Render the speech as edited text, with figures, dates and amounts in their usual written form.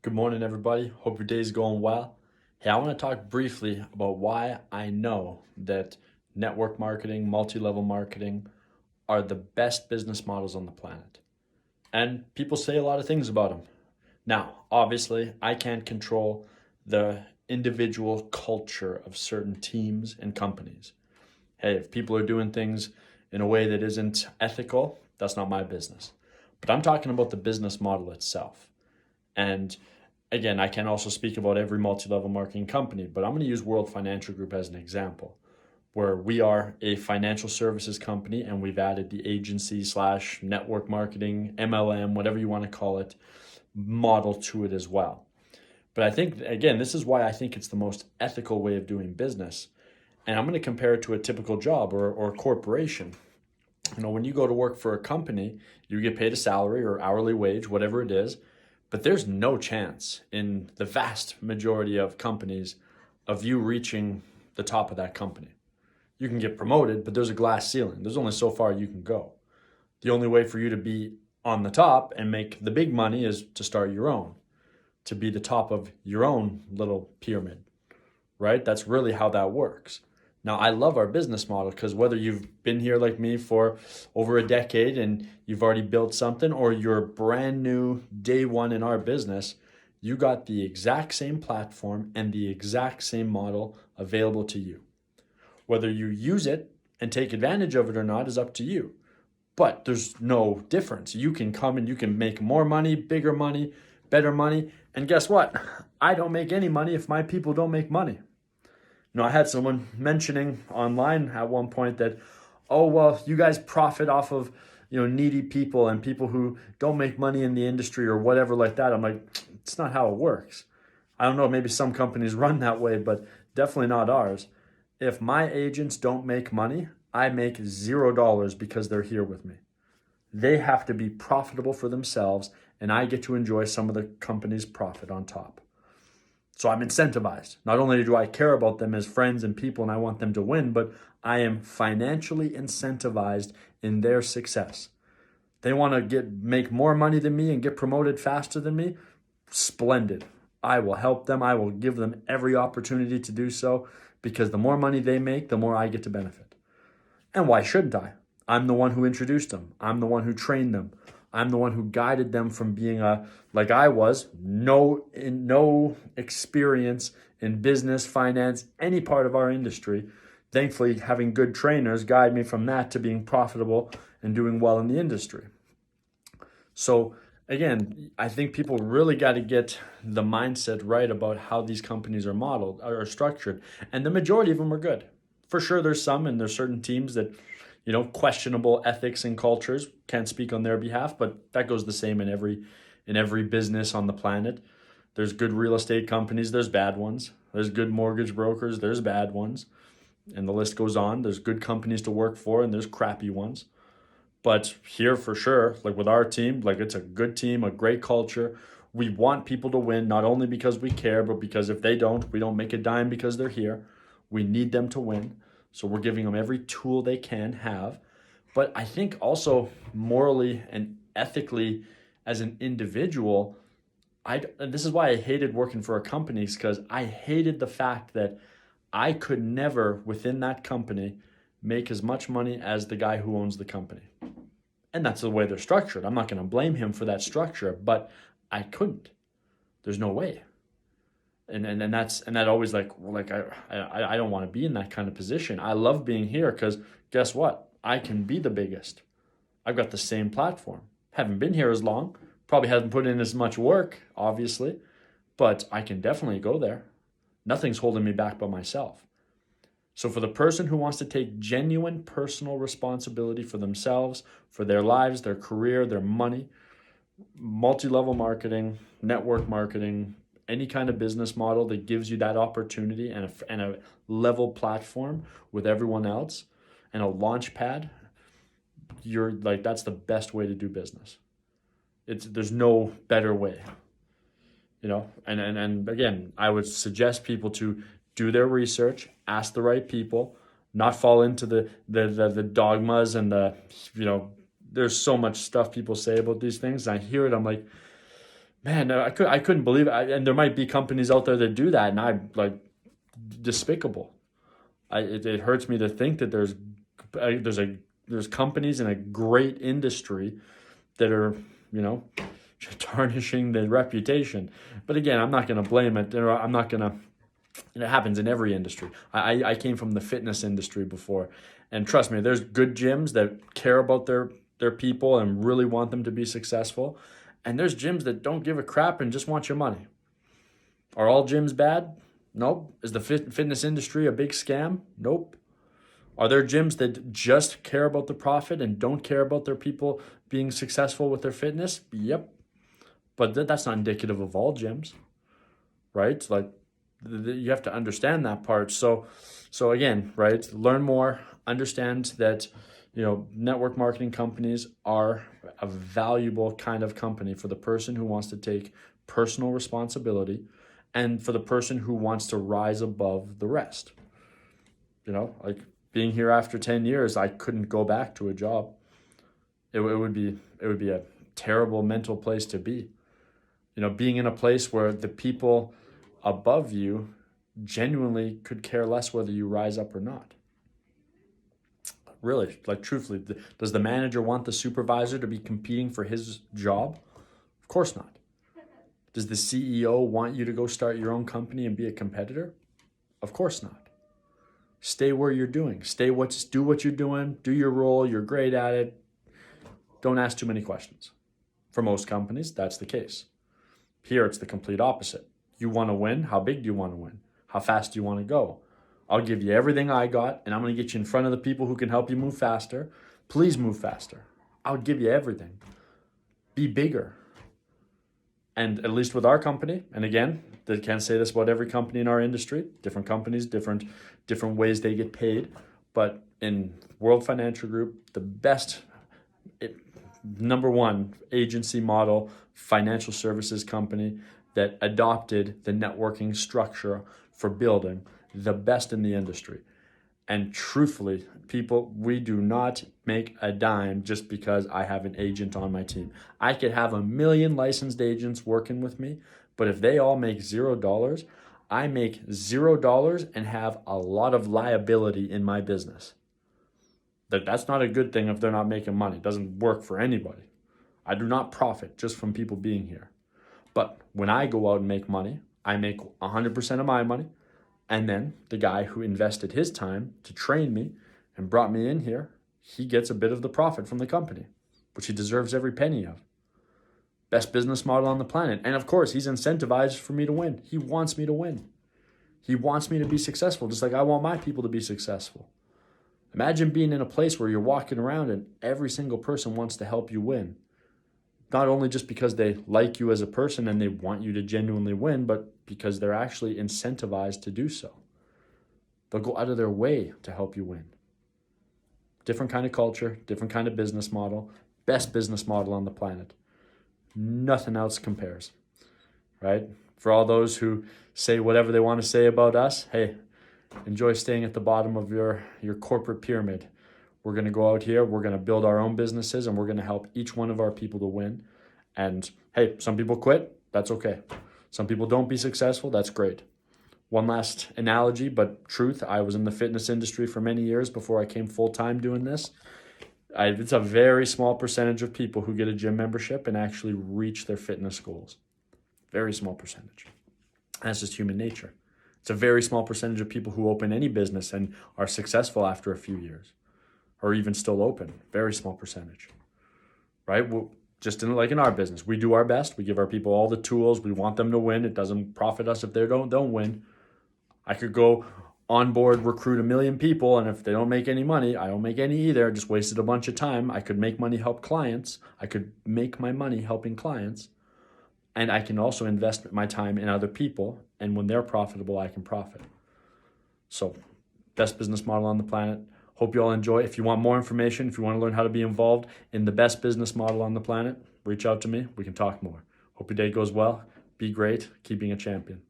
Good morning, everybody. Hope your day's going well. Hey, I want to talk briefly about why I know that network marketing, multi-level marketing are the best business models on the planet. And people say a lot of things about them. Now, obviously, I can't control the individual culture of certain teams and companies. Hey, if people are doing things in a way that isn't ethical, that's not my business. But I'm talking about the business model itself. And again, I can also speak about every multi-level marketing company, but I'm going to use World Financial Group as an example, where we are a financial services company and we've added the agency slash network marketing, MLM, whatever you want to call it, model to it as well. But I think, again, this is why I think it's the most ethical way of doing business. And I'm going to compare it to a typical job or a corporation. When you go to work for a company, you get paid a salary or hourly wage, whatever it is. But there's no chance in the vast majority of companies of you reaching the top of that company. You can get promoted, but there's a glass ceiling. There's only so far you can go. The only way for you to be on the top and make the big money is to start your own, to be the top of your own little pyramid, right? That's really how that works. Now, I love our business model because whether you've been here like me for over a decade and you've already built something, or you're brand new day one in our business, you got the exact same platform and the exact same model available to you. Whether you use it and take advantage of it or not is up to you. But there's no difference. You can come and you can make more money, bigger money, better money. And guess what? I don't make any money if my people don't make money. I had someone mentioning online at one point that, oh, well, you guys profit off of, needy people and people who don't make money in the industry or whatever like that. I'm like, it's not how it works. I don't know, maybe some companies run that way, but definitely not ours. If my agents don't make money, I make $0 because they're here with me. They have to be profitable for themselves, and I get to enjoy some of the company's profit on top. So I'm incentivized. Not only do I care about them as friends and people and I want them to win, but I am financially incentivized in their success. They want to make more money than me and get promoted faster than me. Splendid. I will help them. I will give them every opportunity to do so, because the more money they make, the more I get to benefit. And why shouldn't I? I'm the one who introduced them. I'm the one who trained them. I'm the one who guided them from being like I was, no experience in business, finance, any part of our industry. Thankfully, having good trainers guide me from that to being profitable and doing well in the industry. So again, I think people really got to get the mindset right about how these companies are modeled, are structured. And the majority of them are good. For sure, there's some, and there's certain teams that questionable ethics and cultures. Can't speak on their behalf, but that goes the same in every business on the planet. There's good real estate companies, there's bad ones. There's good mortgage brokers, there's bad ones. And the list goes on. There's good companies to work for and there's crappy ones. But here for sure, like with our team, like it's a good team, a great culture. We want people to win, not only because we care, but because if they don't, we don't make a dime because they're here. We need them to win. So we're giving them every tool they can have. But I think also morally and ethically as an individual, and this is why I hated working for a company, because I hated the fact that I could never within that company make as much money as the guy who owns the company. And that's the way they're structured. I'm not going to blame him for that structure, but I couldn't. There's no way. And that always I don't want to be in that kind of position. I love being here because guess what? I can be the biggest. I've got the same platform. Haven't been here as long. Probably haven't put in as much work, obviously, but I can definitely go there. Nothing's holding me back but myself. So for the person who wants to take genuine personal responsibility for themselves, for their lives, their career, their money, multi-level marketing, network marketing, any kind of business model that gives you that opportunity and a level platform with everyone else and a launch pad, that's the best way to do business. There's no better way, and again, I would suggest people to do their research, ask the right people, not fall into the dogmas and there's so much stuff people say about these things. I hear it, I'm like, Man, I couldn't believe it. And there might be companies out there that do that, and I like despicable. It hurts me to think that there's companies in a great industry that are, you know, tarnishing the reputation. But again, I'm not going to blame it. I'm not going to. It happens in every industry. I came from the fitness industry before, and trust me, there's good gyms that care about their people and really want them to be successful, and there's gyms that don't give a crap and just want your money. Are all gyms bad? Nope. Is the fitness industry a big scam? Nope. Are there gyms that just care about the profit and don't care about their people being successful with their fitness? Yep. But that's not indicative of all gyms, right? Like you have to understand that part. So again, right? Learn more. Understand that network marketing companies are a valuable kind of company for the person who wants to take personal responsibility and for the person who wants to rise above the rest. Like being here after 10 years, I couldn't go back to a job. It would be a terrible mental place to be. Being in a place where the people above you genuinely could care less whether you rise up or not. Really, like truthfully, does the manager want the supervisor to be competing for his job? Of course not. Does the CEO want you to go start your own company and be a competitor? Of course not. Stay where you're doing. Do what you're doing. Do your role. You're great at it. Don't ask too many questions. For most companies, that's the case. Here, it's the complete opposite. You want to win? How big do you want to win? How fast do you want to go? I'll give you everything I got, and I'm going to get you in front of the people who can help you move faster. Please move faster. I'll give you everything. Be bigger. And at least with our company, and again, they can't say this about every company in our industry. Different companies, different ways they get paid. But in World Financial Group, the best, number one agency model, financial services company that adopted the networking structure for building, the best in the industry. And truthfully, people, we do not make a dime just because I have an agent on my team. I could have 1 million licensed agents working with me, but if they all make $0, I make $0 and have a lot of liability in my business. That's not a good thing if they're not making money. It doesn't work for anybody. I do not profit just from people being here. But when I go out and make money, I make 100% of my money. And then the guy who invested his time to train me and brought me in here, he gets a bit of the profit from the company, which he deserves every penny of. Best business model on the planet. And of course, he's incentivized for me to win. He wants me to win. He wants me to be successful, just like I want my people to be successful. Imagine being in a place where you're walking around and every single person wants to help you win. Not only just because they like you as a person and they want you to genuinely win, but because they're actually incentivized to do so. They'll go out of their way to help you win. Different kind of culture, different kind of business model, best business model on the planet. Nothing else compares, right? For all those who say whatever they want to say about us, hey, enjoy staying at the bottom of your corporate pyramid. We're going to go out here, we're going to build our own businesses, and we're going to help each one of our people to win. And hey, some people quit, that's okay. Some people don't be successful, that's great. One last analogy, but truth, I was in the fitness industry for many years before I came full-time doing this. It's a very small percentage of people who get a gym membership and actually reach their fitness goals. Very small percentage. That's just human nature. It's a very small percentage of people who open any business and are successful after a few years, or even still open. Very small percentage, right? Just like in our business, we do our best. We give our people all the tools. We want them to win. It doesn't profit us if they don't win. I could go on board, recruit 1 million people, and if they don't make any money, I don't make any either. I just wasted a bunch of time. I could make money help clients. I could make my money helping clients. And I can also invest my time in other people. And when they're profitable, I can profit. So, best business model on the planet. Hope you all enjoy. If you want more information, if you want to learn how to be involved in the best business model on the planet, reach out to me. We can talk more. Hope your day goes well. Be great. Keep being a champion.